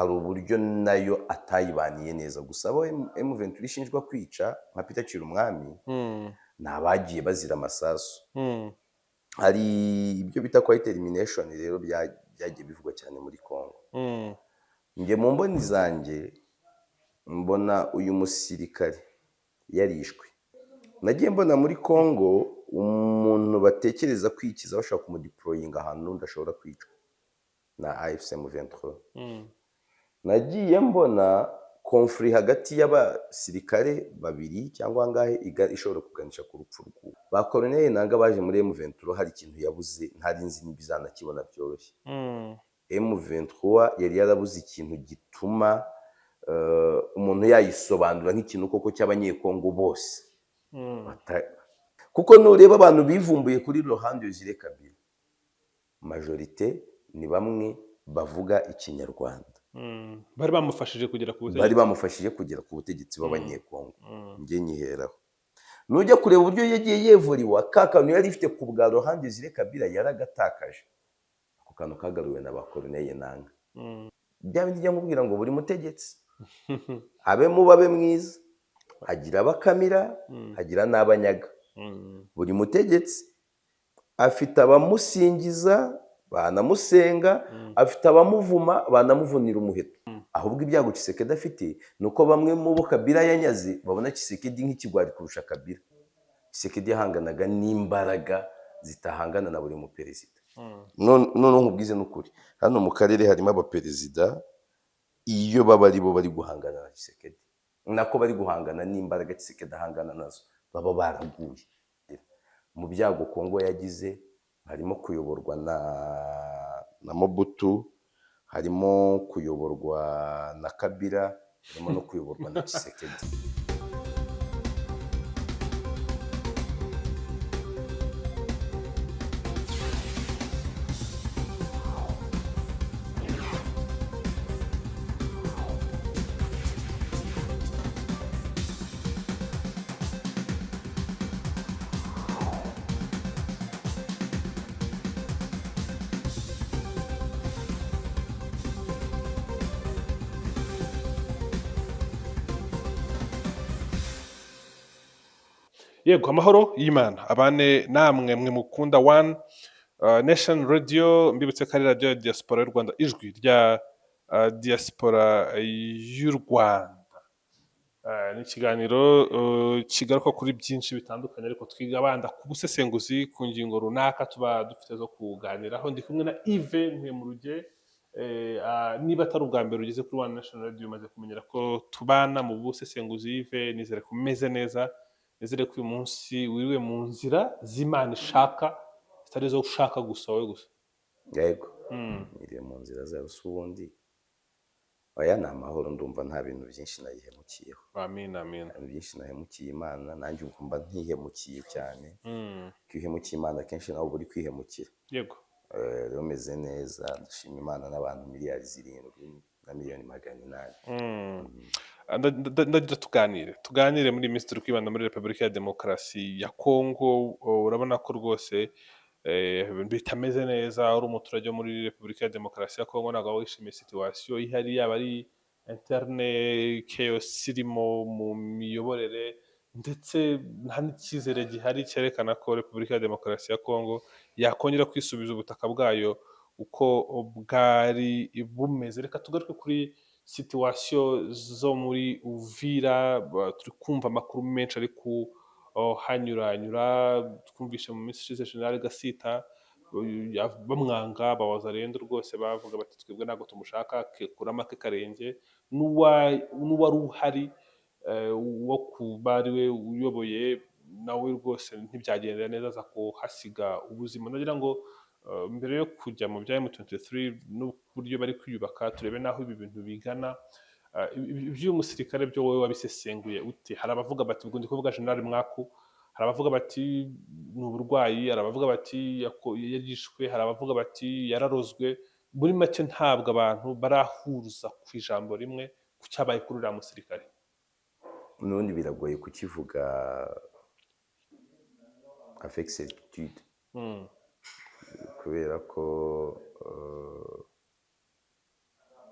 hari uburyo nayo atayibaniye neza. Gusa abo M23 ishinjwa kwica nka Peter Cirumwami ni abagiye bazira amasasu. Hari ibyo bita quiet elimination rero byagiye bivugwa cyane muri Congo. Nge mu mboni zanjye mbona uyu musirikare yarishwe. Nagiye mbona muri Congo umuntu batekereza kwikiza bashaka kumudeployinga ahantu ndashobora kwicwa na AFC M23. Nagiye mbona conflit hagati y'abasirikare babiri cyangwa angahe ishobora kuganisha ku rupfu rw'uwo. Ba Colonel Nanga baje muri M23 hari ikintu yabuze ntari nzi nibizanakibona byoroshye. M23 yari yarabuze ikintu gituma umuntu yayisobanura nk'ikintu koko cy'abanyekongo bose. Kuko nureba abantu bivumbuye kuri Laurent Désiré Kabila, majorité ni bamwe bavuga ikinyarwanda. Bari bamufashije kugera ku butegetsi b'abanyekongo. Nge nyiheraho. Nujya kureba uburyo yagiye yevuriwa kakantu yari ifite ku bwa Laurent Désiré Kabila yaragatakaje. Ako kantu kagaruwe na ba Colonel Nanga. Bya bindi njya nkubwira ngo buri mutegetsi abe mubabe mwiza, hagira abakamira, hagira n'abanyaga. Buri mutegetsi afite abamusingiza banamusenga, afite abamuvuma banamuvunira umuheto. Ahubwo ibyago Tshisekedi afite nuko bamwe mu bo Kabila yanyaze babona Tshisekedi nk'ikigwari kurusha Kabila. Tshisekedi yahanganaga n'imbaraga zitahangana na buri muperezida. None nkubwize n'ukuri, hano mu karere harimo abaperezida iyo baba ari bo bari guhangana na Tshisekedi, nako bari guhangana n'imbaraga Tshisekedi ahangana nazo, baba baraguye. Mu byago Kongo yagize harimo kuyoborwa na Mobutu, harimo kuyoborwa na Kabila, harimo no kuyoborwa na Tshisekedi. Yego, amahoro y'Imana abane namwe mwe mukunda One Nation Radio, mbibutse ko ari radio ya diaspora y'u Rwanda, ijwi rya diaspora y'u Rwanda. Ni ikiganiro kigaruka kuri byinshi bitandukanye, ariko twigabanda ku busesenguzi ku ngingo runaka tuba dufite zo kuganiraho. Ndi kumwe na Yves Ntemuruge. Niba atari ubwa mbere ugeze kuri One Nation Radio umaze kumenyera ko tubana mu busesenguzi. Yves, nizere ko umeze neza, nizere ko uyu munsi wiriwe mu nzira z'Imana ishaka, zitari zo ushaka gusa wowe gusa. Yego, niriye mu nzira zayo ubundi. Oya ni amahoro, ndumva nta bintu byinshi nayihemukiyeho. Amin, amin. Nta bintu byinshi nahemukiye Imana, nanjye ukumva ntihemukiye cyane. Ko uhemukiye Imana kenshi nawe uri kwihemukira. Yego. Rero meze neza, ndashima Imana n'abantu miliyari 7 na miliyoni 800. Ndagira tuganire muri minsi turi kwibanda muri Repubulika ya Demokarasi ya Kongo. Urabona ko rwose bitameze neza. Uri umuturage wo muri Repubulika ya Demokarasi ya Kongo ntabwo wishimiye situation ihari, yaba ari interne chaos irimo mu miyoborere, ndetse nta n'icyizere gihari cyerekana ko Repubulika ya Demokarasi ya Kongo yakongera kwisubiza ubutaka bwayo uko bwari bumeze. Reka tugaruke kuri situation zo muri Uvira. Turi kumva amakuru menshi ari hanyuranyura. Twumvishe mu minsi ishize General Gasita bamwanga, Abawazalendo rwose bavuga bati twebwe ntabwo tumushaka, kurama ke karenge. N'uwari uhari wo kuba ari we uyoboye nawe rwose ntibyagendera neza, aza kuhasiga ubuzima. Nagira ngo mbere yo kujya mu bya M23 n'uburyo bari kwiyubaka, turebe naho ibi bintu bigana. Iby'uyu musirikare byo wowe wabisesenguye ute? Hari abavuga bati, ubwo ndi kuvuga General Mwaku, hari abavuga bati ni uburwayi, hari abavuga bati yarishwe, hari abavuga bati yararozwe. Muri make ntabwo abantu barahuruza ku ijambo rimwe ku cyabaye kuri uriya musirikare. N'ubundi biragoye kukivuga avec certitude, kubera ko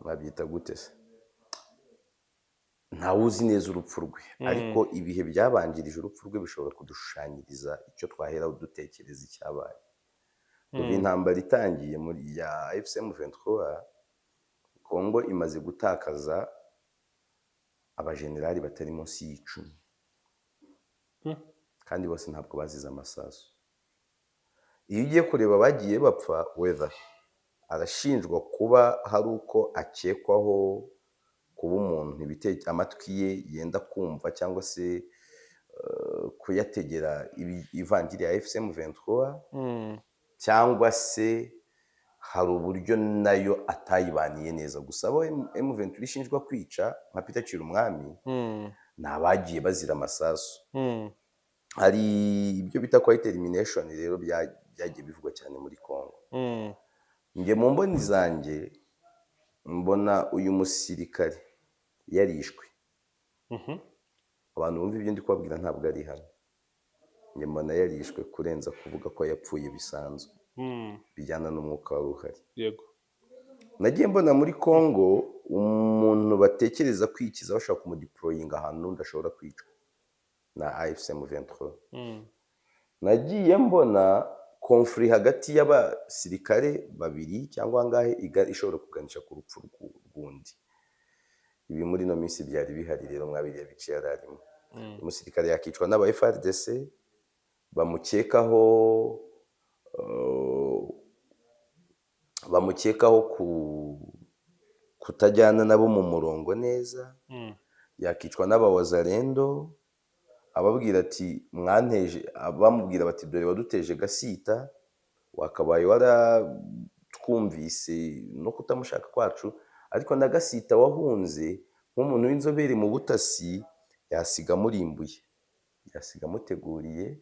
mwabyita gute se, ntawe uzi neza urupfu rwe, ariko ibihe byabanjirije urupfu rwe bishobora kudushushanyiriza icyo twaheraho dutekereza icyabaye. Kuva intambara itangiye muri ya FCM 23, Kongo imaze gutakaza abajenerali batari munsi y'icumi, kandi bose ntabwo bazize amasasu. Iyo ugiye kureba abagiye bapfa, whether arashinjwa kuba hari uko akekwaho kuba umuntu amatwi ye yenda kumva cyangwa se kuyategera ivanjiri ya FCM 23, cyangwa se hari uburyo nayo atayibaniye neza. Gusa abo M23 ishinjwa kwica nka Peter Chirumwami ni abagiye bazira amasasu. Hari ibyo bita quiet elimination rero byagiye bivugwa cyane muri Kongo. Nge mu mboni zanjye mbona uyu musirikare yarishwe. Abantu bumva ibyo ndi kubabwira ntabwo ari hano. Nge mbona yarishwe kurenza kuvuga ko yapfuye bisanzwe, bijyana n'umwuka wari uhari. Yego. Nagiye mbona muri Kongo umuntu batekereza kwikiza bashaka kumudeployinga ahantu n'undi ashobora kwicwa na AFCM 23. Nagiye mbona konfuri hagati y'abasirikare babiri cyangwa angahe ishobora kuganisha ku rupfu rw'undi. Ibi muri no minsi byari bihari rero mwabiriye bice yararimo. Umusirikare yakicwa n'aba FARDC bamukekaho kutajyana nabo mu murongo neza. Yakicwa n'aba Wazalendo ababwira ati mwanteje, bamubwira bati dore waduteje Gasita, wakabaye waratwumvise no kutamushaka kwacu, ariko na Gasita wahunze nk'umuntu w'inzobere mu butasi yasiga murimbuye, yasiga muteguriye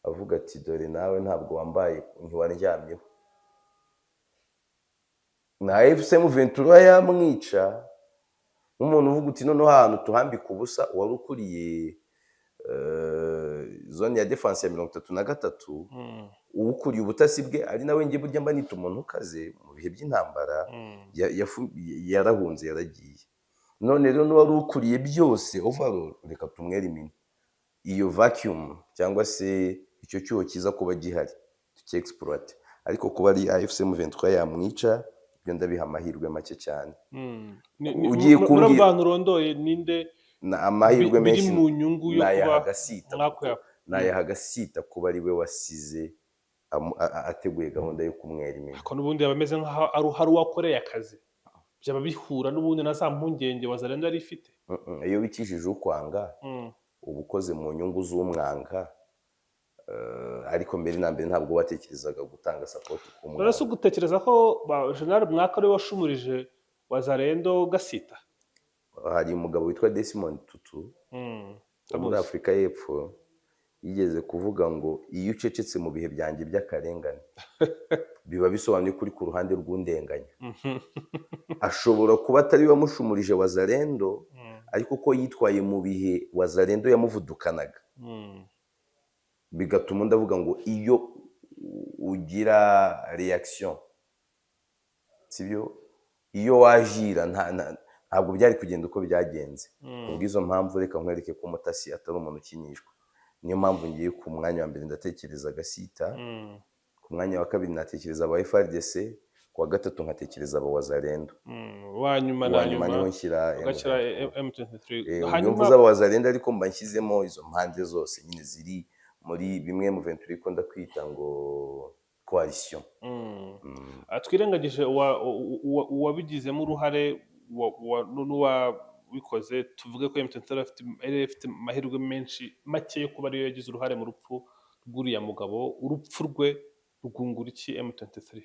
avuga ati dore nawe ntabwo wambaye ntiwaryamyeho. Na FCM 23 yamwica nk'umuntu uvuga uti noneho ahantu tuhambika ubusa wari ukuriye zone ya defense ya 33, ukuriye ubutasi bwe ari nawe ngiye burya mba nita umuntu ukaze mu bihe by'intambara, yarahunze yaragiye. None rero n'uwari ukuriye byose overall, reka tumwere imini iyo vacuum cyangwa se icyo cyuho kiza kuba gihari tuki exploit, ariko kuba ari AFCM 23 yamwica byo ndabiha amahirwe make cyane. Ugiye kumbwira abantu rondoye ninde na amahirwe menshi mu nyungu yo kuba nayaha Gasita kuba ari we wasize ateguye gahunda yo kumwera imini. Ariko n'ubundi yabameze nkaho hari uwakoreye akazi, byaba bihura n'ubundi na za mpungenge Wazalendo yari ifite. Iyo bikishije ukwanga uba ukoze mu nyungu z'umwanga, ariko mbere na mbere ntabwo watekerezaga gutanga support ku mwanga. Rero gutekereza ko General Mwaka ari washumurije Wazalendo Gasita. Hari umugabo witwa Desmond Tutu muri Afurika y'Epfo yigeze kuvuga ngo iyo ucecetse mu bihe byanjye by'akarengane biba bisobanuye kuri ku ruhande rw'undenganya. Ashobora kuba atari wamushumurije Wazalendo, ariko ko yitwaye mu bihe Wazalendo yamuvudukanaga, bigatuma ndavuga ngo iyo ugira reaction sibyo, iyo wajira ntabwo byari kugenda uko byagenze. Ubwizo mpamvu reka nkwereke ko umutasi atari umuntu ukinishwa. Niyo mpamvu ngiye ku mwanya wa mbere ndatekereza Gasita, ku mwanya wa kabiri natekereza aba FARDC, ku wa gatatu nkatekereza aba Wazalendo, wanyuma niho nshyira M23. Hanyuma z'aba Wazalendo ariko mba nshyizemo izo mpande zose nyine ziri muri bimwe M23 ikunda kwita ngo coalition. Twirengagije uwabigizemo uruhare n'uwabikoze, tuvuge ko M23 afite amahirwe menshi make yo kuba ariyo yagize uruhare mu rupfu rw'uriya mugabo. Urupfu rwe rwungura iki M23?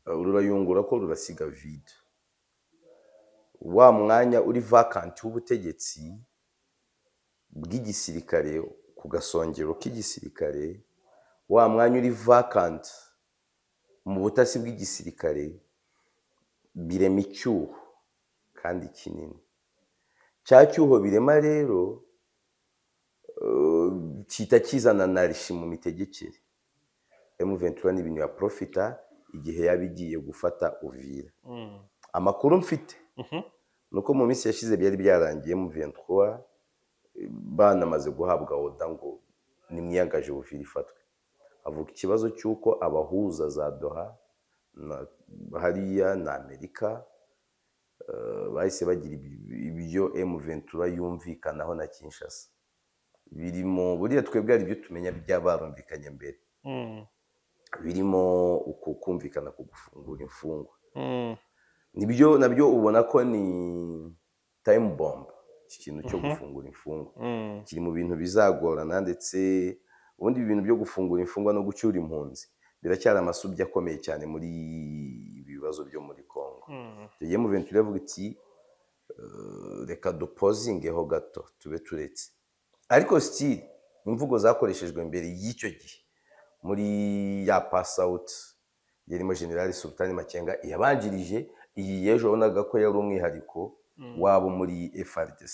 Rurayungura ko rurasiga vide. Wa mwanya uri vacant w'ubutegetsi bw'igisirikare ku gasongero k'igisirikare, wa mwanya uri vacant mu butasi bw'igisirikare, birema icyuho kandi kinini. Cya cyuho birema rero kita kizana narishi mu mitegekere. M23 n'ibintu ya profita igihe yabigiye gufata Uvira. Amakuru mfite nuko mu minsi yashize byari byarangiye mu 23 banamaze guhabwa oda ngo nimwiyangaje buvira ifatwe. Avuga ikibazo cy'uko abahuza za Doha hariya na Amerika bahise bagira ibyo M23 yumvikanaho na Kinshasa birimo buriya twebwe ari ibyo tumenya by'abarumvikanye mbere birimo uko kumvikana ku gufungura imfungwa nibyo nabyo ubona ko ni time bomb ikintu cyo gufungura imfungwa kiri mu bintu bizagorana ndetse ubundi ibintu byo gufungura imfungwa no gucyura impunzi biracyari amasubye akomeye cyane muri ibibazo byo muri Kongo. Tugiye mu 23 avuga iti reka dupozingeho gato tube turetse, ariko still imvugo zakoreshejwe mbere y'icyo gihe muri ya pass out yarimo General Sultan Makenga yabanjirije iyi yejo wabonaga ko yari umwihariko wabo muri FARDC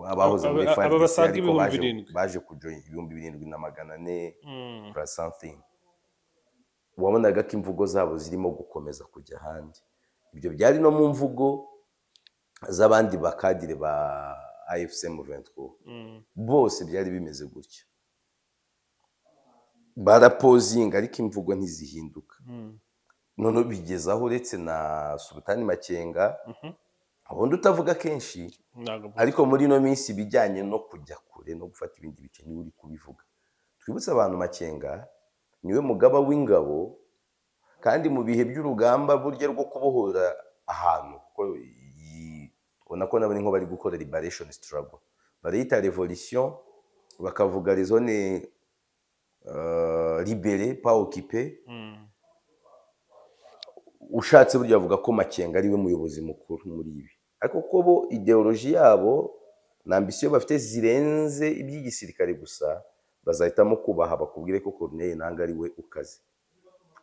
abahoze muri FARDC ariko baje kujoin 7,400 plus something. Wabonaga ko imvugo zabo zirimo gukomeza kujya ahandi. Ibyo byari no mu mvugo z'abandi bakadire ba AFC M23 bose byari bimeze gutyo, barapozinga ariko imvugo ntizihinduka. None bigezaho uretse na Sultan Makenga ubundi utavuga kenshi, ariko muri no minsi bijyanye no kujya kure no gufata ibindi bice niwe uri kubivuga. Twibutse abantu Makenga niwe mugaba w'ingabo kandi mu bihe by'urugamba burya rwo kubohora ahantu ko ubona ko nabo ni nko bari gukora liberation struggle, barayita revolution bakavuga les zones libérées pas occupées. Ushatse burya avuga ko Makenga ariwe muyobozi mukuru muri ibi, ariko ko bo ideology yabo na ambition bafite zirenze iby'igisirikare gusa, bazahitamo kubaha bakubwire ko Corneille Nangaa ari we ukaze.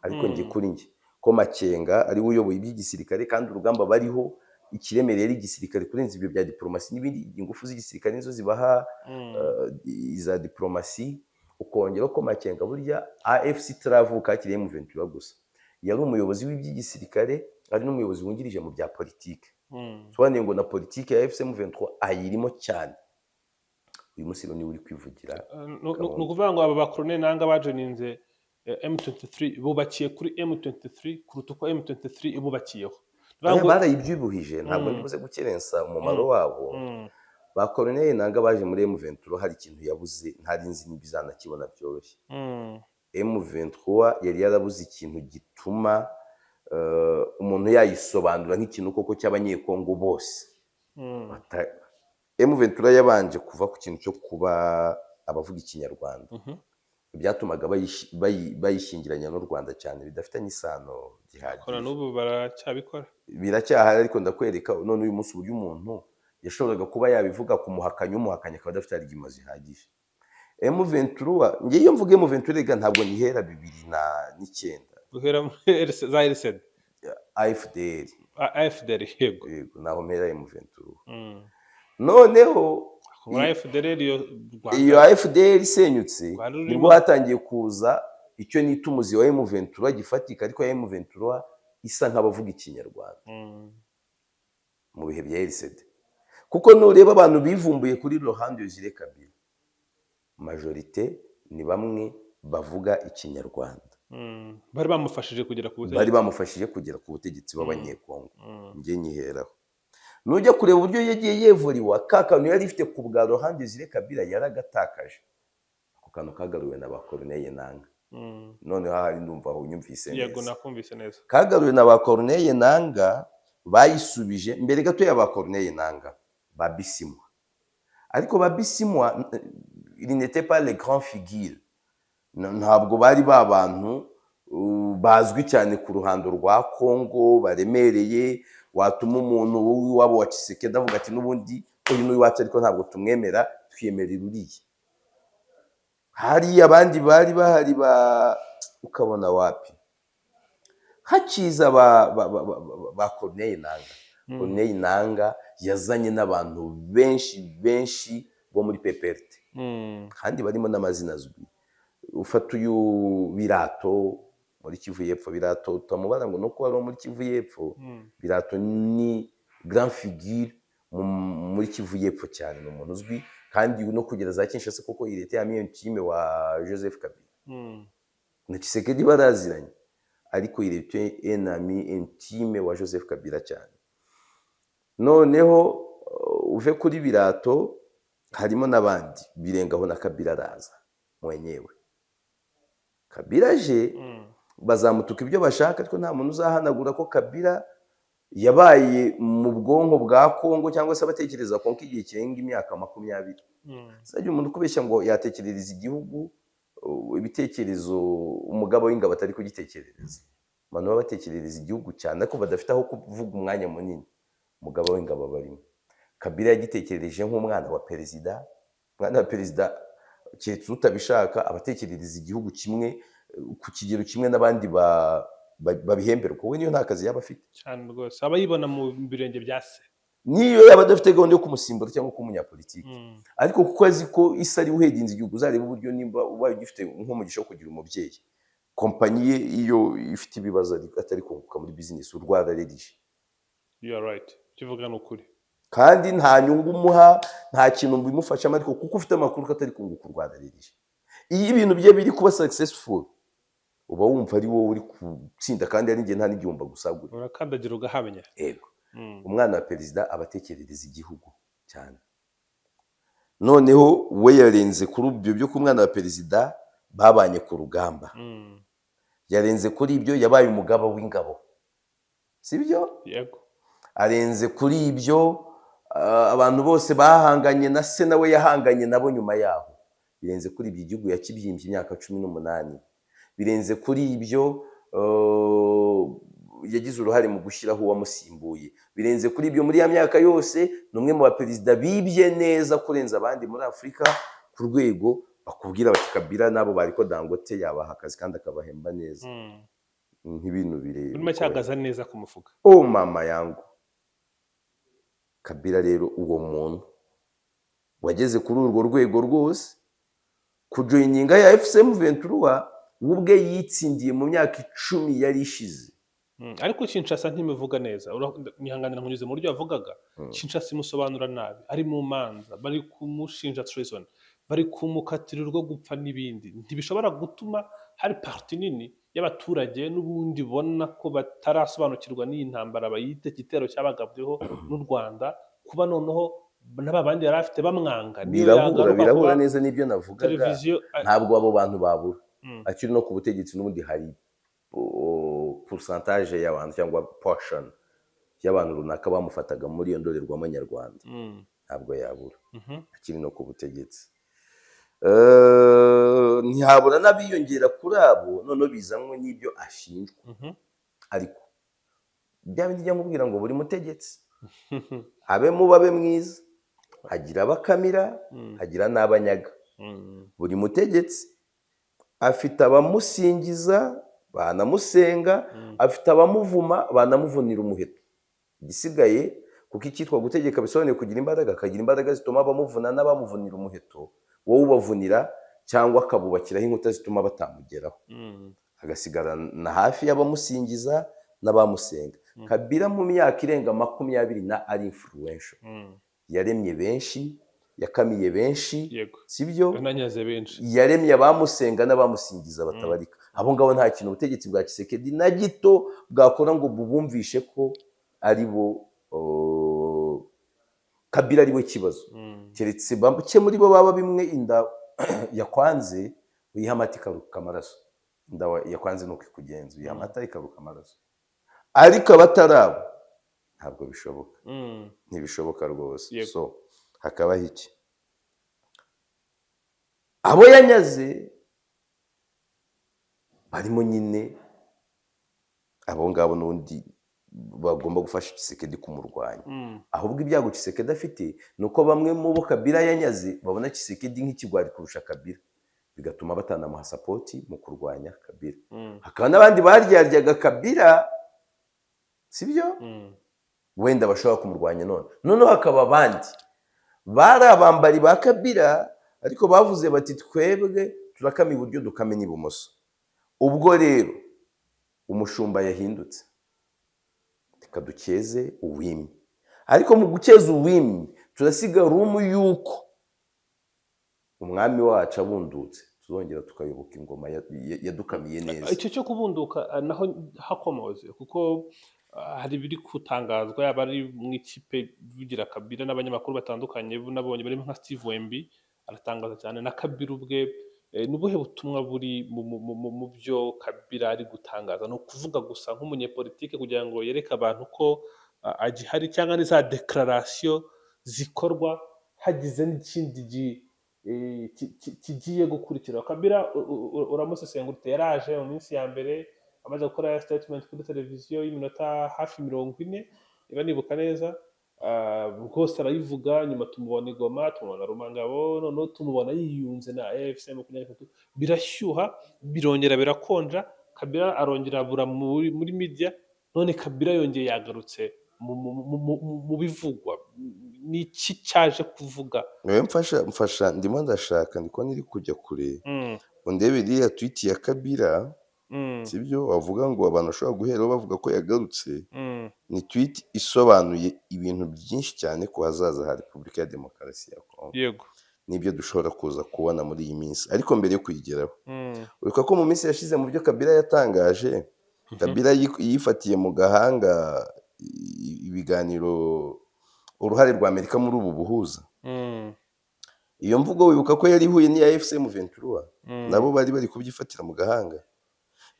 Ariko nge kuri nge ko Makenga ari we uyoboye iby'igisirikare kandi urugamba bariho ikiremereye ari igisirikare kurenza ibyo bya diplomasi n'ibindi. Ingufu z'igisirikare nizo zibaha iza diplomasi. Ukongera ko Makenga burya AFC turavuka kiriye mu 23 gusa, yari umuyobozi w'iby'igisirikare ari n'umuyobozi wungirije mu bya politike. Sobaneye ngo na politike ya AFC M23 ayirimo cyane. Uyu munsi ni uri kwivugira no kuvuga ngo aba ba Corneille Nangaa bajoninze M23 bubakiye kuri M23 kuruta uko M23 ibubakiyeho. Barayibyibuhije ntabwo ndibuze gukerensa umumaro wabo. Ba Corneille Nangaa baje muri M23 hari ikintu yabuze ntari nzi n'ibizanakibona byoroshye. M23 yari yarabuze ikintu gituma umuntu yayisobanura nk'ikintu koko cy'abanyekongo bose. M23 yabanje kuva ku kintu cyo kuba abavuga ikinyarwanda, byatumaga bayishingiranya n'u Rwanda cyane bidafitanye isano gihagije. Kora n'ubu baracyabikora, biracyahari, ariko ndakwereka none uyu munsi uburyo umuntu yashoboraga kuba yabivuga kumuhakanya akaba adafite argument zihagije. M23 ngiye iyo mvuge M23 rega ntabwo nihera 2009 guhera muri za RCD AFDL yego naho mpera M23. Noneho iyo AFDL isenyutse nibwo hatangiye kuza icyo nita umuzi wa M23 gifatika, ariko ya M23 isa nk'abavuga ikinyarwanda mu bihe bya RCD. Kuko nureba abantu bivumbuye kuri Laurent Désiré Kabila, majorite ni bamwe bavuga ikinyarwanda. Bari bamufashije kugera ku butegetsi b'abanyekongo. Nge nyiheraho nujya kureba uburyo yagiye yevuriwa, kakanu yari ifite ku bwa Laurent Désiré Kabila yaragatakaje. Ako kantu kagaruwe na ba Corneille Nangaa. Noneho hari ndumva aho unyumvise neza. Yego nakumvise neza. Kagaruwe na ba Corneille Nangaa bayisubije mbere gato ya ba Corneille Nangaa ba Bisimwa. Ariko ba Bisimwa il n'était pas les grands figures, ntabwo bari babantu bazwi cyane ku ruhando rwa Kongo baremereye watuma umuntu wabo wa Tshisekedi avuga ati n'ubundi uyu n'uyu wacu ariko ntabwo tumwemera, twiyemerera uriye. Hari abandi bari bahari ukabona wapi hakiza ba Corneille Nangaa. Corneille Nangaa yazanye n'abantu benshi bo muri PPRD kandi barimo n'amazina azwi. Ufata uyu Birato muri Kivu y'Epfo. Birato utamubara ngo nuko wari muri Kivu y'Epfo, Birato ni grand figure muri Kivu y'Epfo cyane, ni umuntu uzwi kandi no kugera za Kinshasa kuko il était ami intime wa Joseph Kabila. Na Tshisekedi baraziranye, ariko il était un ami intime wa Joseph Kabila cyane. Noneho uve kuri Birato harimo n'abandi birengaho na Kabila araza mwenyewe. Kabila aje bazamutuka ibyo bashaka, ariko nta muntu uzahanagura ko Kabila yabaye mu bwonko bwa Kongo cyangwa se abatekereza Kongo igihe kirenga imyaka 20. Sajya umuntu kubeshya ngo yatekerereza igihugu ibitekerezo umugabo w'ingabo atari kugitekerereza. Abantu babatekerereza igihugu cyane ko badafite aho kuvuga umwanya munini. Umugabo w'ingabo barimo. Kabila yagitekerereje nk'umwana wa perezida. Umwana wa perezida keretse utabishaka abatekerereza igihugu kimwe ku kigero kimwe n'abandi babihemberwa. We niyo nta kazi yaba afite cyane rwose, aba yibona mu birenge bya se, niyo yaba adafite gahunda yo kumusimbura cyangwa k'umunyapolitiki. Ariko kuko azi ko isi ari uhedinze igihugu, uzareba uburyo nimba ubaye ugifite nk'umugisha wo kugira umubyeyi, kompanyi ye iyo ifite ibibazo atari kunguka muri business urwararerije. you are right, kivuga ni ukuri, kandi nta nyungu umuha, nta kintu bimufashamo, ariko kuko ufite amakuru ko atari kunguka urwararerije. Iyo ibintu bye biri kuba successful, uba wumva ari wowe uri gutsinda, kandi ari njye nta n'igihumba gusagura, urakandagira ugahamya. Yego. Umwana wa perezida abatekerereza igihugu cyane. Noneho we yarenze kuri ibyo byo ku mwana wa perezida babanye ku rugamba. Yarenze kuri ibyo yabaye umugaba w'ingabo, sibyo? Yego. Arenze kuri ibyo abantu bose bahanganye na se nawe yahanganye nabo nyuma yaho. Birenze kuri ibyo igihugu yakibyimbye imyaka 18. Birenze kuri ibyo yagize uruhare mu gushyiraho uwamusimbuye. Birenze kuri ibyo muri ya myaka yose numwe mu baperezida bibye neza kurenza abandi muri Afurika, ku rwego bakubwira bati Kabila nabo bariko Dangote yabaha akazi kandi akabahemba neza. Nk'ibintu birebire urimo cyagaza neza ku mufuka. Oh mama yangu. Kabila rero uwo muntu wageze kuri urwo rwego rwose, kujoininga ya FCM 23 ubwe yitsindiye mu myaka 10 yari ishize. Ariko Kinshasa ntimivuga neza, nihanganira nkunyuze mu buryo yavugaga. Kinshasa imusobanura nabi, ari mu manza, bari kumushinja treason, bari kumukatira urwo gupfa n'ibindi. Ntibishobora gutuma hari parti nini y'abaturage n'ubundi bona ko batarasobanukirwa n'iyi ntambara bayite igitero cyabagabweho n'u Rwanda, kuba noneho n'abandi yari afite bamwanga. Birahura neza n'ibyo navugaga. Ntabwo abo bantu babura, akiri no ku butegetsi n'ubundi hari pourcentage y'abantu cyangwa portion y'abantu runaka bamufataga muri iyo ndorerwamo nyarwanda. Ntabwo yabura, akiri no ku butegetsi. Ntihabura n'abiyongera kuri abo noneho bizanwe n'ibyo ashinjwa. Ariko byabindi njya nkubwira ngo buri mutegetsi abe muba abe mwiza, hagira abakamira, hagira n'abanyaga. Buri mutegetsi afite abamusingiza banamusenga, afite abamuvuma banamuvunira umuheto. Igisigaye kuko icyitwa gutegeka bisobanuye kugira imbaraga, akagira imbaraga zituma abamuvuna n'abamuvunira umuheto wowe ubavunira cyangwa akabubakiraho inkuta zituma batamugeraho, agasigara na hafi y'abamusingiza n'abamusenga. Kabila mu myaka irenga 20 ari influential, yaremye benshi, yakamiye benshi, sibyo? Yananyaze benshi, yaremye abamusenga n'abamusingiza batabarika. Abo ngabo nta kintu ubutegetsi bwa Tshisekedi na gito bwakora ngo bubumvishe ko ari bo Kabila ari we kibazo. Keretse bambuke muri bo baba bimwe inda yakwanze uyiha amata ikaruka amaraso. Inda yakwanze nuko ikugenza uyiha amata ikaruka amaraso. Ariko abatarabo ntabwo bishoboka. Ntibishoboka rwose. So hakabaho iki? Abo yanyaze barimo nyine abo ngabo n'undi bagomba gufasha Tshisekedi kumurwanya. Ahubwo ibyago Tshisekedi afite nuko bamwe mu bo Kabila yanyaze babona Tshisekedi nk'ikigwari kurusha Kabila, bigatuma batanamuha support mu kurwanya Kabila. Hakaba n'abandi baryaryaga Kabila, sibyo? Wenda bashobora kumurwanya noneho hakaba abandi bari abambari ba Kabila, ariko bavuze bati twebwe turakama iburyo dukame n'ibumoso. Ubwo rero umushumba yahindutse, reka dukeze uwimye, ariko mu gukeza uwimye turasiga rumu yuko umwami wacu abundutse tuzongera tukayoboka ingoma yadukamiye neza. icyo cyo kubunduka naho hakomoze kuko hari ibiri gutangazwa yaba ari mu ikipe bigira Kabila n'abanyamakuru batandukanye nabonye barimo nka Steve Wemby aratangaza cyane na Kabila ubwe. N'ubuhe butumwa buri mu byo Kabila ari gutangaza? Ni ukuvuga gusa nk'umunyepolitike kugira ngo yereke abantu ko agihari, cyangwa ni za declaration zikorwa hagize n'ikindi kigiye gukurikira? Kabila uramusesengura yaraje mu minsi ya mbere amaze gukora statement kuri televiziyo y'iminota hafi 40 niba nibuka neza, rwose arayivuga, nyuma tumubona igoma, tumubona Rumangabo, noneho tumubona yiyunze na AFC 23, birashyuha birongera birakonja, Kabila arongera abura muri media, none Kabila yongeye yagarutse mu bivugwa. Ni iki cyaje kuvuga? mfasha ndimo ndashaka ndiko niri kujya kure undebe iriya tweet ya Kabila, sibyo wavuga ngo abantu bashobora guhera bavuga ko yagarutse. Ni tweet isobanuye ibintu byinshi cyane ku hazaza ha Repubulika ya Demokarasi ya Kongo, yego, nibyo dushobora kuza kubona muri iyi minsi. Ariko mbere yo kuyigeraho, ureka ko mu minsi yashize mu byo Kabila yatangaje, Kabila yifatiye mu gahanga ibiganiro uruhare rwa Amerika muri ubu buhuza. Iyo mvugo wibuka ko yari ihuye n'iya AFC M23, nabo bari kubyifatira mu gahanga.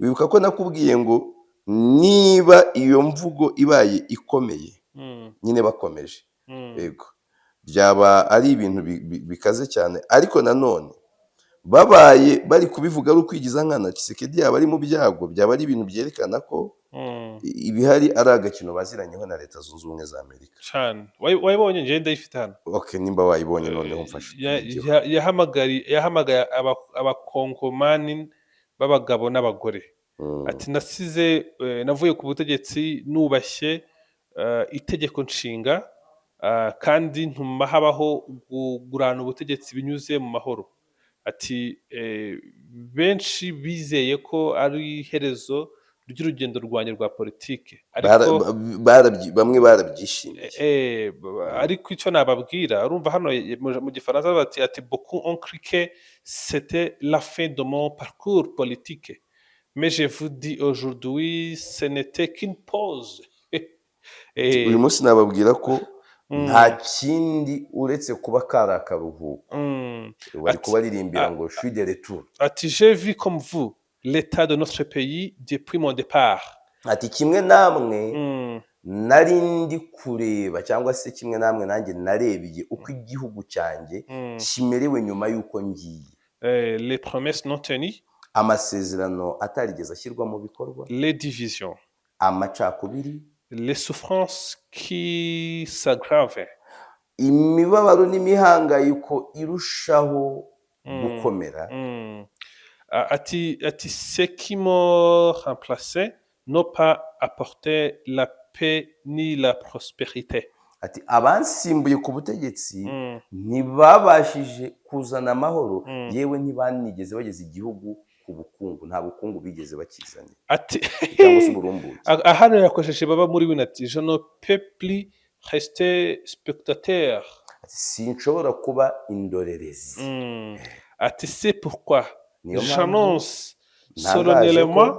Wibuka ko nakubwiye ngo niba iyo mvugo ibaye ikomeye nyine bakomeje, yego byaba ari ibintu bikaze cyane. Ariko nanone babaye bari kubivuga ari ukwigiza nkana, Tshisekedi yaba ari mu byago, byaba ari ibintu byerekana ko ibihari ari agakino baziranyeho na Leta Zunze Ubumwe za Amerika cyane. Wayibonye? Nje ndayifite hano. Okay, nimba wayibonye noneho mfashe. Yahamagaye abakongomani b'abagabo n'abagore, ati nasize navuye ku butegetsi nubashye itegeko nshinga, kandi ntuma habaho kugurana ubutegetsi binyuze mu mahoro. Ati benshi bizeye ko ari iherezo ry'urugendo rwanjye rwa politike, ariko bamwe barabyishimiye. Ariko icyo nababwira, urumva hano mu gifaransa bati ati beaucoup ont cru que c'était la fin de mon parcours politique, mais je vous dis aujourd'hui ce n'était qu'une pause. Uyu munsi nababwira ko nta kindi uretse kuba kari akaruhuko. Bari kubaririmbira ngo je suis de retour. Ati j'ai vu comme vous l'état de notre pays depuis mon départ. Ati kimwe namwe nari ndi kureba, cyangwa se kimwe namwe nanjye narebye uko igihugu cyanjye kimerewe nyuma y'uko ngiye. Les promesses non tenues, amasezerano atarigeze ashyirwa mu bikorwa, les divisions, amacakubiri, les souffrances qui s'aggravent, imibabaro n'imihangayiko irushaho gukomera. Ati ce qui m'ont remplacé n'ont pas apporté la paix ni la prospérité. Ati abansimbuye ku butegetsi ntibabashije kuzana amahoro, yewe ntibanigeze bageza igihugu ku bukungu, nta bukungu bigeze bakizanye. Ati cyangwa se uburumbuke. Hano yakoresheje baba muri we, ati je ne peux plus rester spectateur. Ati sinshobora kuba indorerezi. Ati c'est pourquoi j'annonce solennellement,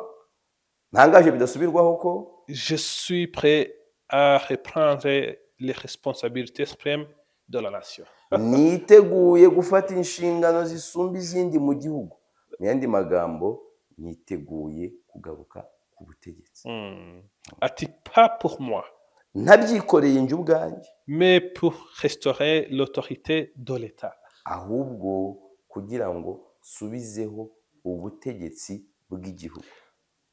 ntangaje bidasubirwaho ko je suis prêt à reprendre les responsabilités suprêmes de la nation. niteguye gufata inshingano zisumba izindi mu gihugu. Mu yandi magambo, niteguye kugaruka ku butegetsi. Ati pas pour moi, ntabyikoreye njye ubwanjye, mais pour restaurer l'autorité de l'État. ahubwo kugira ngo subizeho ubutegetsi bw'igihugu.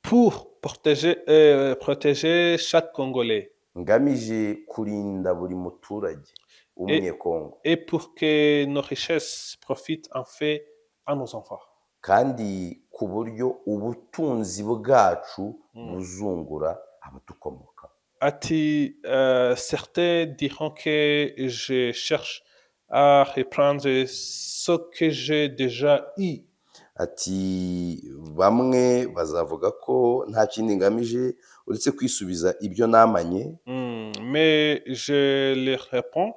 Pour protéger chaque Congolais. Ngamije kurinda buri muturage w'umunyekongo. Et pour que nos richesses profitent en fait à nos enfants. Kandi ku buryo ubutunzi bwacu buzungura abadukomoka. Ati certains diront que je cherche à reprendre ce que j'ai déjà eu. ati bamwe bazavuga ko nta kindi ngamije uretse kwisubiza ibyo namanye. Mais je leur réponds,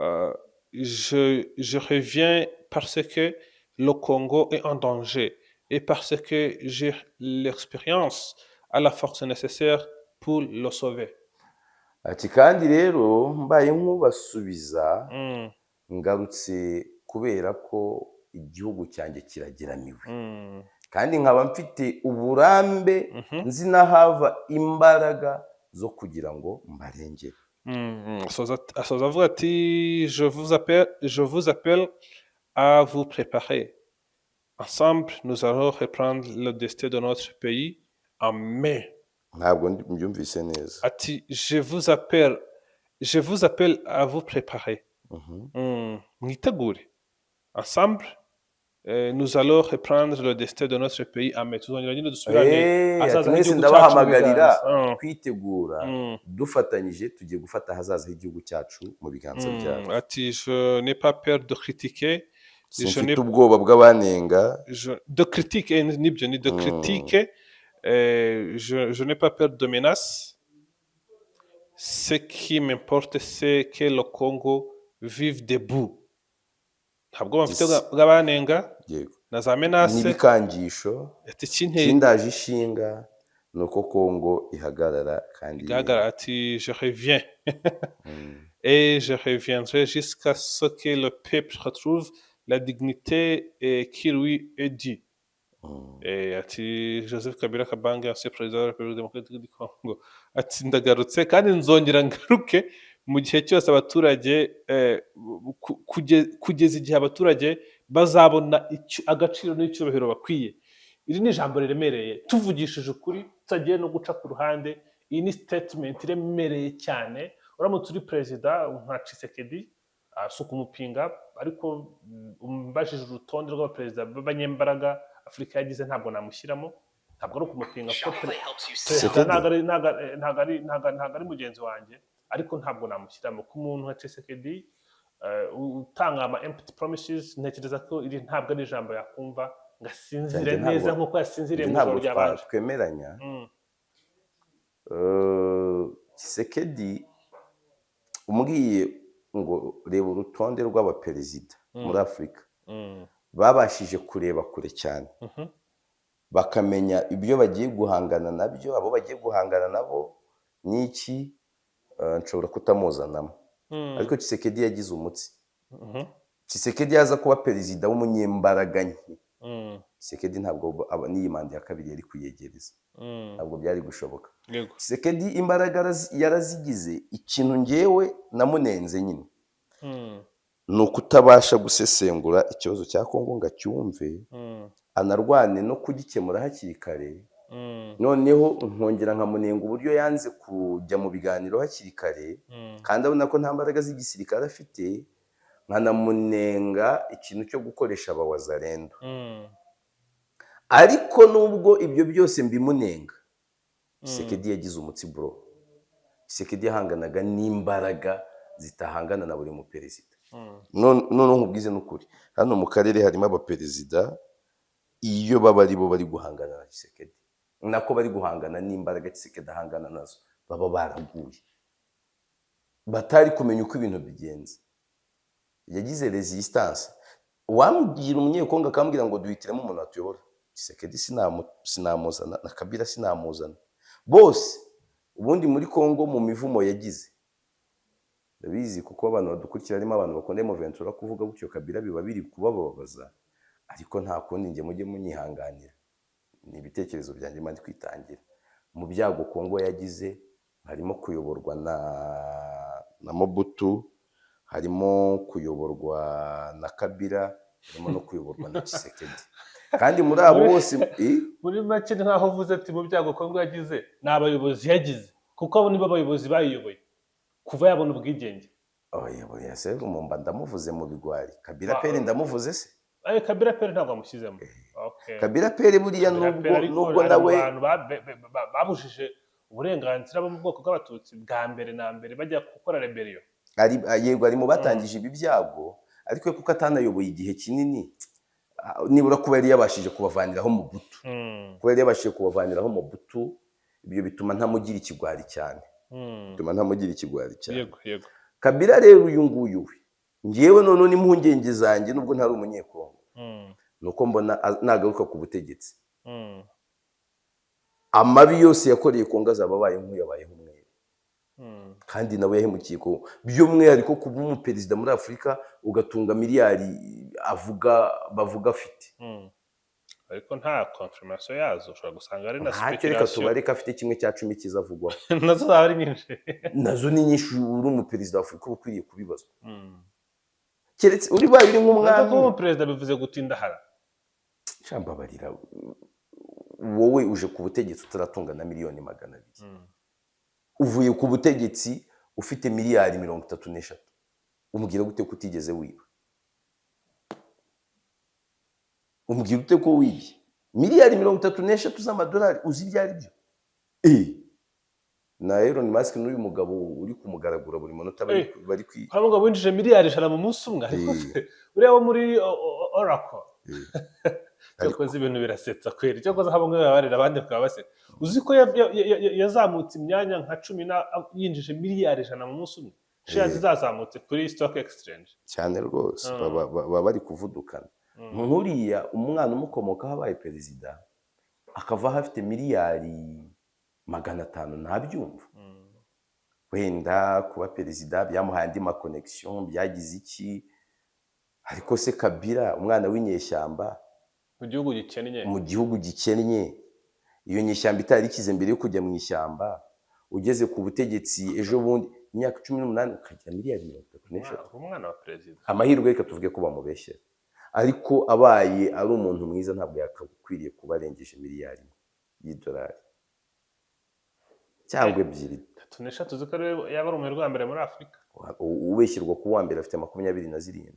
euh, je reviens parce que le Congo est en danger et parce que j'ai l'expérience à la force nécessaire pour le sauver. Ati kandi rero mbaye nk'ubasubiza Mm, ngarutse kubera ko igihugu cyanjye kirageramiwe mm, kandi nkaba mfite uburambe mhm, nzi n'ahava imbaraga zo kugira ngo mbarengere. asoza avuga ati je vous appelle à vous préparer. Ensemble, nous allons reprendre le destin de notre pays en main. Ntabwo mbyumvise neza. Ati je vous appelle à vous préparer. Mwitegure. Ensemble, nous allons reprendre le destin de notre pays en main. Tuzongera nyine dusubirane Ati ahazaza mwese h'igihugu cyacu mu ndabahamagarira biganza. kwitegura dufatanyije tugiye gufata ahazaza h'igihugu cyacu mu biganza byacu. Ati je n'ai pas peur de critiquer. Simfite ubwoba bw'abanenga. De critique, nibyo ni de critique. Je n'ai pas peur de menaces. Ce qui m'importe, c'est que le Congo vive debout. Ntabwo bamfite bw'abanenga Yego. na za menace N'ibikangisho. ati kinteye Kindaje ishinga nuko Congo ihagarara kandi igaragara ati je reviens et je reviendrai jusqu'à ce que le peuple retrouve la dignité qui lui est due. Ati Joseph Kabila Kabange, ancien président de la République démocratique du Congo, ati ndagarutse kandi nzongera ngaruke mu gihe cyose abaturage kugeza igihe abaturage bazabona agaciro n'icyubahiro bakwiye. Iri ni ijambo riremereye tuvugishije ukuri tutagiye no guca ku ruhande. Iyi ni statement iremereye cyane. Uramutse uri perezida nka Tshisekedi si ukumupinga, ariko umbajije urutonde rw'abaperezida b'abanyembaraga Afurika yagize ntabwo namushyiramo. Ntabwo ari ukumupinga kuko perezida ntabwo ari mugenzi wanjye, ariko ntabwo namushyiramo. Ku muntu nka Tshisekedi utanga ama empty promises, ntekereza ko iri ntabwo ari ijambo yakumva ngasinzire neza nk'uko yasinziriye mu ijoro ryabanje. Twemeranya. Tshisekedi umbwiye ngo reba urutonde rw'abaperezida muri Afurika, babashije kureba kure cyane bakamenya ibyo bagiye guhangana nabyo, abo bagiye guhangana nabo n'iki. Nshobora kutamuzanamo, ariko Tshisekedi yagize umutsi. Tshisekedi yaza kuba perezida w'umunyembaraga nke. Tshisekedi ntabwo n'iyi manda ya kabiri yari kuyegereza, ntabwo byari gushoboka. Tshisekedi imbaraga yarazigize. Ikintu ngewe namunenze nyine ni ukutabasha gusesengura ikibazo cya Kongo ngo acyumve anarwane no kugikemura hakiri kare. Noneho nkongera nkamunenga uburyo yanze kujya mu biganiro hakiri kare kandi abona ko nta mbaraga z'igisirikare afite. Nkanamunenga ikintu cyo gukoresha abawazarendo. Ariko nubwo ibyo byose mbimunenga, Tshisekedi yagize umutsi bro. Tshisekedi yahanganaga n'imbaraga zitahangana na buri muperezida. None nkubwize n'ukuri, hano mu karere harimo abaperezida iyo baba ari bo bari guhangana na Tshisekedi, nako bari guhangana n'imbaraga Tshisekedi ahangana nazo, baba baraguye, batari kumenya uko ibintu bigenze. Yagize resistance. Wambwira umunyekongo akambwira ngo duhitiremo umuntu atuyobora, Tshisekedi sinamuzana, na Kabila sinamuzana. Bose ubundi muri Kongo mu mivumo yagize, ndabizi kuko abantu badukurikira harimo abantu bakunda M23 kuvuga gutyo Kabila biba biri kubababaza, ariko nta kundi njye mujye munyihanganira. Ni ibitekerezo byanjye mandi kwitangira. Mu byago Kongo yagize harimo kuyoborwa na Mobutu, harimo kuyoborwa na Kabila, harimo no kuyoborwa na Tshisekedi. Kandi muri abo bose muri make nkaho uvuze ati mu byago Kongo yagize ni abayobozi yagize, kuko abo nibo abayobozi bayiyoboye kuva yabona ubwigenge. Oya se Lumumba ndamuvuze mu bigwari, Kabila pere ndamuvuze se? Kabila pere ntabwo amushyizemo. Kabila pere buriya nubwo nawe babujije uburenganzira bo mu bwoko bw'abatutsi bwa mbere na mbere bajya gukora rebellion. Yego ari mu batangije ibi byago, ariko kuko atanayoboye igihe kinini nibura kuba yari yabashije kubavaniraho Mobutu kuba yari yabashije kubavaniraho Mobutu ibyo bituma ntamugira ikigwari cyane Kabila rero uyu nguyu we ngewe none n'impungenge zanjye nubwo ntari umunyekongo nuko mbona nagaruka ku butegetsi amabi yose yakoreye Kongo azaba abaye nk'uyabayeho umwe kandi nawe yahemukiye ko by'umwihariko kuba umuperezida muri Afurika ugatunga miliyari bavuga afite ariko nta confirmation yazo ushobora gusanga ari na speculation reka tubareka afite 1/10 kizavugwa nazo zaba ari nyinshi nazo ni nyinshi uri umuperezida wa Afurika ukwiriye kubibazwa keretse uri babiri nk'umwami kuba umuperezida bivuze gutindahara cyambabarira wowe uje ku butegetsi utaratunga na miliyoni 200 uvuye ku butegetsi ufite miliyari 33 umubwira gute ko utigeze wiba umubwira ute ko wibye miliyari 33 z'amadolari uzi byari byo na Elon Musk n'uyu mugabo uri kumugaragura buri munota bari kwiga hari umugabo winjije miliyari 100 mu munsi umwe ariko ureba muri Oracle cyakoze ibintu birasetsa kweri cyakoze habamwe babarira abandi bakaba baseka uzi ko yazamutse imyanya nka 10 yinjije miliyari 100 mu munsi umwe shares zazamutse kuri stock exchange cyane rwose baba bari kuvudukana nkuriya umwana umukomoka habaye perezida akava hafite miliyari 500 ntabyumva wenda kuba perezida byamuhaye andi ma connection byagize iki ariko se Kabila umwana w'inyeshyamba mu gihugu gikennye iyo nyeshyamba itari ikize mbere yo kujya mu ishyamba ugeze ku butegetsi ejo bundi imyaka 18 ukagira miliyari 33 umwana wa perezida amahirwe reka tuvuge ko bamubeshyera ariko abaye ari umuntu mwiza ntabwo yakakwiriye kuba arengeje miliyari y'idolari cyangwa 3 ziko yaba ari umwe wa mbere muri Afurika ubeshyirwa ku wa mbere afite 27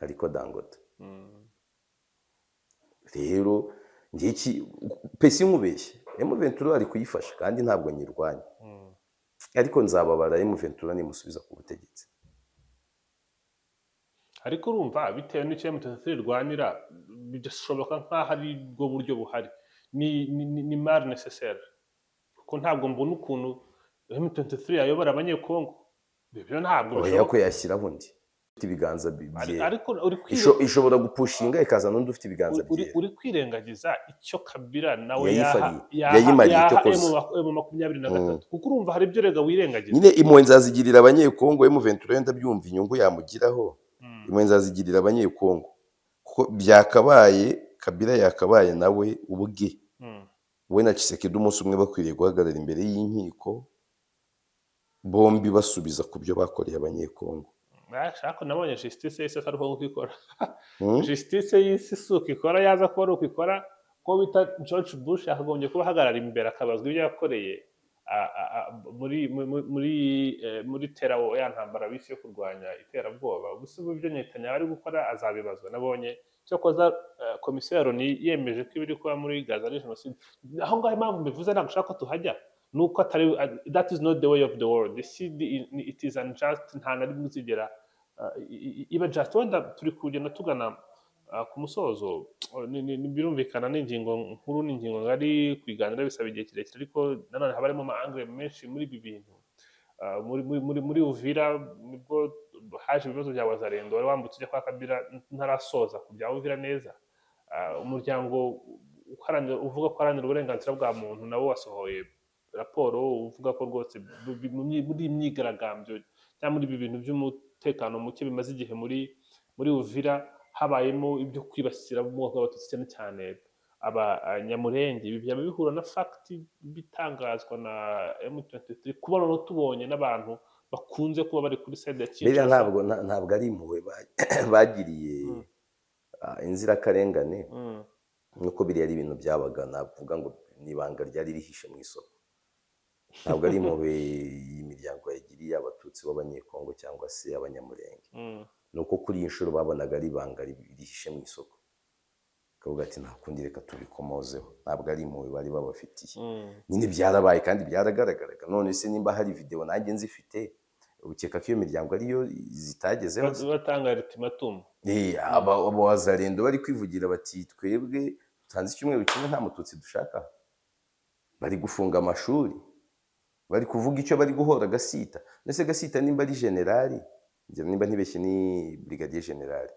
ariko Dangote rero ngiki pesi nkubeshye M23 ari kuyifasha kandi ntabwo nyirwanya ariko nzababara M23 nimusubiza ku butegetsi ariko urumva bitewe n'icyo M23 rwanira bidashoboka nkaho ari bwo buryo buhari ni mal nécessaire kuko ntabwo mbona ukuntu M23 yayobora abanyekongo bibyo ntabwo bishoboka ko yashyiraho undi ibiganza bibye ishobora gupushinga ikaza n'undi ufite ibiganza bye uri kwirengagiza icyo Kabila nawe yayimariye cyo koze M23 kuko urumva hari ibyo rega wirengagiza nyine imwe nzazigirira abanyekongo M23 ndabyumva inyungu yamugiraho imwe nzazigirira abanyekongo kuko byakabaye Kabila yakabaye nawe ubwe we na Tshisekedi umunsi umwe bakwiriye guhagarara imbere y'inkiko bombi basubiza ku byo bakoreye abanyekongo Shako nabonye justice yise ataruko ukikora justice yise suko ikora yaza ko ari ukikora ko bita George Bush akagombye kuba hagarara imbere akabazwa ibyo yakoreye muri terawo ya ntambara bisi yo kurwanya iterabwoba gusa ibyo Netanyahu ari gukora azabibazwa nabonye cyo koza komisiyo ya Loni yemeje ko ibiri kuba muri Gaza ari genocide aho ngaho impamvu mbivuze ntabwo ushaka ko tuhajya nuko atari that is not the way of the world it is unjust nta nari muzigera iba just wenda turi kugenda tugana ku musozo birumvikana n'ingingo nkuru n'ingingo ngari kwiganira bisaba igihe kirekire ariko nanone habarimo ama-angle menshi muri ibi bintu muri Uvira nibwo haje ibibazo bya Wazalendo wari wambutse ujya kwa Kabila ntarasoza ku bya Uvira neza umuryango uvuga ko uharanira uburenganzira bwa muntu nawo wasohoye raporo uvuga ko rwose muri imyigaragambyo cyangwa muri ibi bintu by'umutekano muke bimaze igihe muri Uvira habayemo ibyo kwibasira mu bwoko bw'abatutsi cyane cyane abanyamurenge ibi byaba bihura na fact bitangazwa na M23 kubona no tubonye n'abantu bakunze kuba bari kuri side ya Kinshasa ntabwo ari impuhwe bagiriye inzirakarengane nuko biri ari ibintu byabaga navuga ngo nibanga ryari rihishe mu isoko ntabwo ari impuhwe y'imiryango yagiriye abatutsi b'abanyekongo cyangwa se abanyamurenge nuko kuri iyi nshuro babonaga ari ibanga rihishe mu isoko kavuga ati nta kundi reka tubikomozeho ntabwo ari impuhwe bari babafitiye nyine byarabaye kandi byaragaragaraga none se nimba hari video nanjye nzifite ukeka ko iyo miryango ariyo zitagezeho batanga ultimatum. abo wazarendo bari kwivugira bati twebwe tanze icyumweru kimwe nta mututsi dushaka, bari gufunga amashuri, bari kuvuga icyo bari guhora Gasita. Nese Gasita nimba ari generali, nimba ntibeshye ni brigadier generali,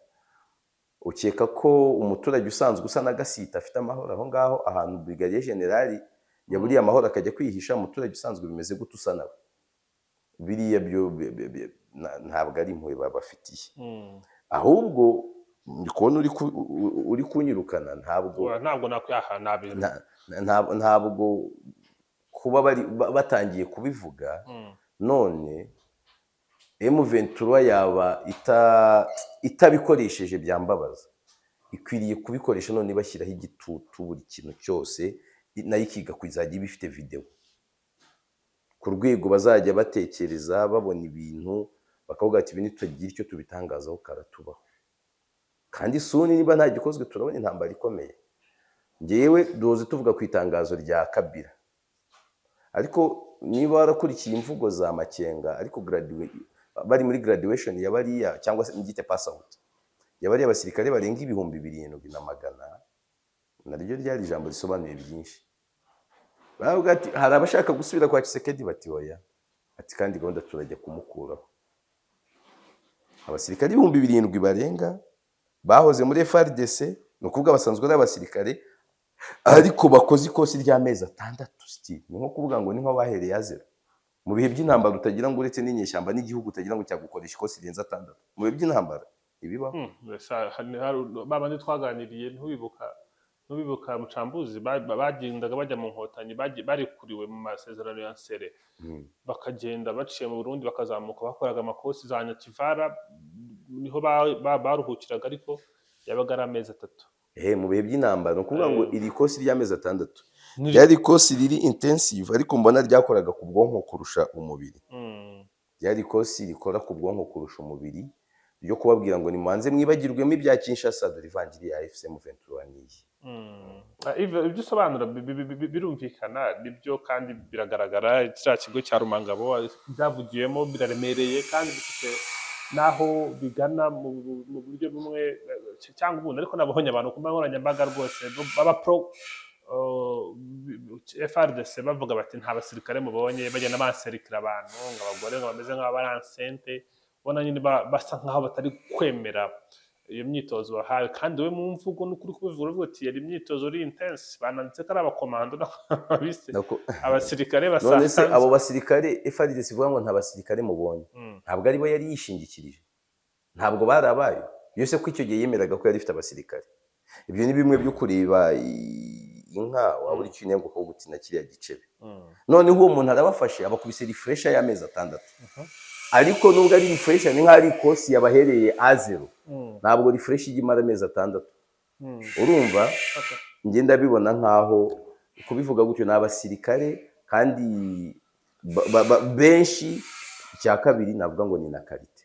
ukeka ko umuturage usanzwe usa na Gasita afite amahoro aho ngaho ahantu brigadier generali yaburiye amahoro akajya kwihisha? Umuturage usanzwe bimeze gute usa nawe? Biriya byo ntabwo ari impuhwe babafitiye, ahubwo ndi kubona uri kunyirukana. Ntabwo kuba batangiye kubivuga none M23 yaba itabikoresheje byambabaza, ikwiriye kubikoresha none bashyiraho igitutu buri kintu cyose, nayo ikiga kuzajya bifite video ku rwego bazajya batekereza babona ibintu bakavuga ati ibintu tugira icyo tubitangazaho karatubaho. Kandi suni niba nta gikozwe turabona intambara ikomeye. Ngewe doze tuvuga ku itangazo rya Kabila, ariko niba warakurikiye imvugo za Makenga, ariko bari muri graduation ya bariya cyangwa se ngite pass out ya bariya abasirikare barenga 7,700, naryo ryari ijambo risobanuye byinshi. Baravuga ati hari abashaka gusubira kwa Tshisekedi, bati oya, ati kandi gahunda turajya kumukuraho. Abasirikare 7,000 barenga bahoze muri FARDC, no kuvuga basanzwe ari abasirikare ariko bakoze ikosi ry'amezi 6 sti, ni nko kuvuga ngo ni nko bahereye azero. Mu bihe by'intambara utagira ngo uretse n'inyeshyamba n'igihugu utagira ngo cyagukoresha ikosi rirenze 6 mu bihe by'intambara ibibaho. Babandi twaganiriye ntubibuka Mucambuzi bagendaga bajya mu nkotanyi, barikuriwe mu masezerano ya Nsere, bakagenda baciye mu Burundi bakazamuka bakoraga amakosi za Nyakivara, niho baruhukiraga, ariko yabaga ari amezi 3. Mu bihe by'intambara no kuvuga ngo iri kosi ry'amezi 6 ryari kosi riri intensive, ariko mbona ryakoraga ku bwonko kurusha umubiri. Ryari kosi rikora ku bwonko kurusha umubiri, ryo kubabwira ngo nimanze mwibagirwemo ibya Kinshasa, dore ivangiri ya FCM 23 niyi. Ibyo usobanura birumvikana, nibyo kandi biragaragara. Kiriya kigo cya Rumangabo byavugiyemo biraremereye kandi bifite naho bigana mu buryo bumwe cyangwa ubundi, ariko nabonye abantu ku nkoranyambaga rwose baba pro FARDC bavuga bati nta basirikare mubonye bagenda banserikira abantu ngo abagore ngo bameze nk'abaransente, ubona nyine basa nkaho batari kwemera iyo myitozo bahawe. Kandi we mu mvugo n'ukuri kubivuga uvuga ati yari imyitozo iri intense, bananditse ko ari abakomando n'abise abasirikare basanzwe. None se abo basirikare FARDC ivuga ngo nta basirikare mubonye, ntabwo ari bo yari yishingikirije, ntabwo barabaye yose ko icyo gihe yemeraga ko yari ifite abasirikare. Ibyo ni bimwe byo kureba inka waba uri kinengo ko gutina kiriya gicebe. Noneho uwo muntu arabafashe abakubise refresher y'amezi 6, ariko nubwo ari refresher ni nk'ari kosi yabahereye A0, ntabwo refresh igimara amezi 6. Urumva ngenda bibona nkaho kubivuga gutyo n'abasirikare kandi benshi. Icya kabiri navuga ngo ni na karite.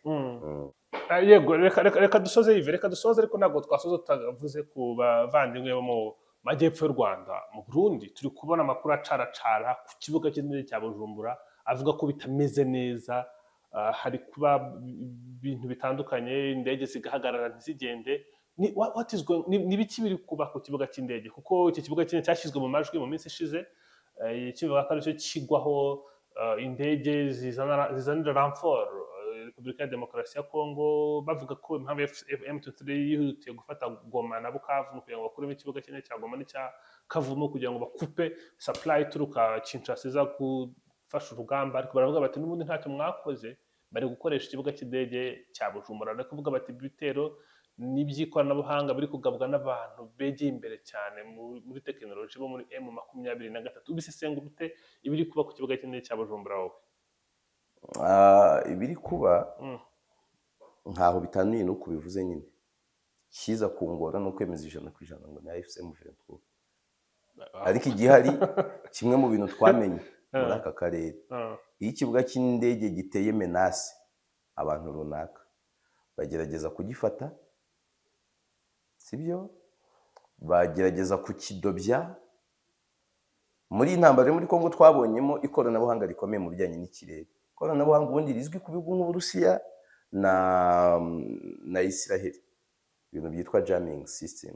Yego, reka dusoze Yves, reka dusoze, ariko ntabwo twasoze tutavuze ku bavandimwe bo mu majyepfo y'u Rwanda. Mu Burundi turi kubona amakuru acaracara ku kibuga cy'indege cya Bujumbura avuga ko bitameze neza, hari kuba ibintu bitandukanye, indege zigahagarara ntizigende. Ni biki biri kuba ku kibuga cy'indege? Kuko iki kibuga cy'indege cyashyizwe mu majwi mu minsi ishize, kivuga ko aricyo kigwaho indege zizanira ramfort Repubulika ya Demokarasi ya Kongo, bavuga ko impamvu M23 yihutiye gufata Goma na Bukavu kugira ngo bakuremo ikibuga cy'indege cya Goma n'icya Kavumu kugira ngo bakupe supply ituruka Kinshasa iza gufasha urugamba. Ariko baravuga bati n'ubundi ntacyo mwakoze, bari gukoresha ikibuga cy'indege cya Bujumbura. Bari kuvuga bati ibitero n'iby'ikoranabuhanga biri kugabwa n'abantu begeye imbere cyane muri tekinoloji bo muri M23. Ubisesengura ute ibiri kuba ku kibuga cy'indege cya Bujumbura wowe? Ibiri kuba nkaho bitanuye no kubivuze nyine, kiza kungora no kwemeza 100% ngo ni FCM 23. Ariko igihari kimwe mu bintu twamenye muri aka karere, iyo ikibuga cy'indege giteye menace abantu runaka bagerageza kugifata, sibyo, bagerageza kukidobya. Muri intambara muri Kongo twabonyemo ikoranabuhanga rikomeye mu bijyanye n'ikirere, ikoranabuhanga ubundi rizwi ku bihugu nk'Uburusiya na Israel, ibintu byitwa jamming system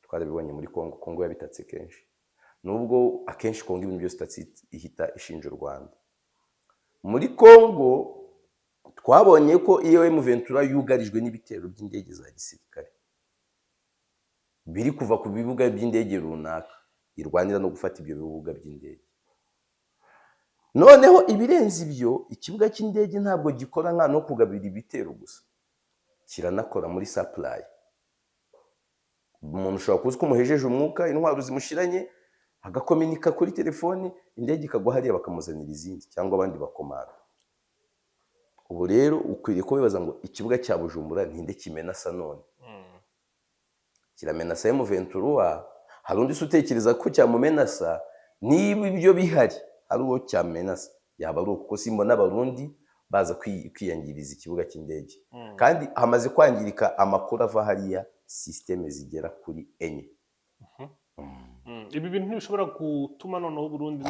twarabibonye muri Congo. Congo yabitatse kenshi, nubwo akenshi Congo ibintu byose itatse ihita ishinja u Rwanda. Muri Congo twabonye ko iyo M23 yugarijwe n'ibitero by'indege za gisirikare biri kuva ku bibuga by'indege runaka, irwanira no gufata ibyo bibuga by'indege. Noneho ibirenze ibyo, ikibuga cy'indege ntabwo gikora nka no kugabira ibitero gusa, kiranakora muri supply. Umuntu ushobora kuzi ko umuhejeje umwuka, intwaro zimushiranye, agakominika kuri telefoni, indege ikagwa hariya bakamuzanira izindi cyangwa abandi bakomanda. Ubu rero ukwiriye kubibaza ngo ikibuga cya Bujumbura ntinde kimenasa none, kiramenasa M23. Hari undi utekereza ko cyamumenasa? Niba ibyo bihari ari uwo cyamenasa, yaba ari uko simbona abarundi baza kwiyangiriza ikibuga cy'indege. Kandi hamaze kwangirika amakuru ava hariya systeme zigera kuri enye. Ibi bintu ntibishobora gutuma noneho Burundi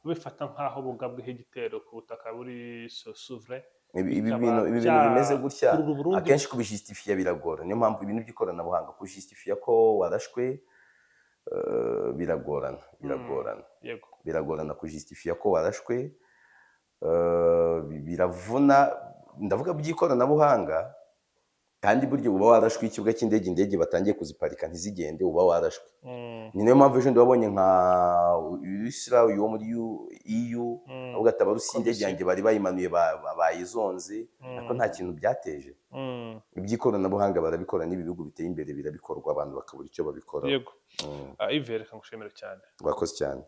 bifata nk'aho bugabweho igitero ku butaka buri souverain. Ibi bintu bimeze gutya akenshi kubijustifia biragora. Niyo mpamvu ibintu by'ikoranabuhanga kujustifia ko warashwe biragorana kujustifia ko warashwe, biravuna. Ndavuga by'ikoranabuhanga, kandi buryo uba warashwe ikibuga cy'indege, indege batangiye kuziparika ntizigende, uba warashwe. Ni nayo mpamvu ejo ndabonye nka Israel yo muri EU avuga ati abarusi indege yanjye bari bayimanuye bayizonze, ariko nta kintu byateje. Iby'ikoranabuhanga barabikora, n'ibihugu biteye imbere birabikorwa, abantu bakabura icyo babikora. Yego. Yves, reka ngushimire cyane. Wakoze cyane.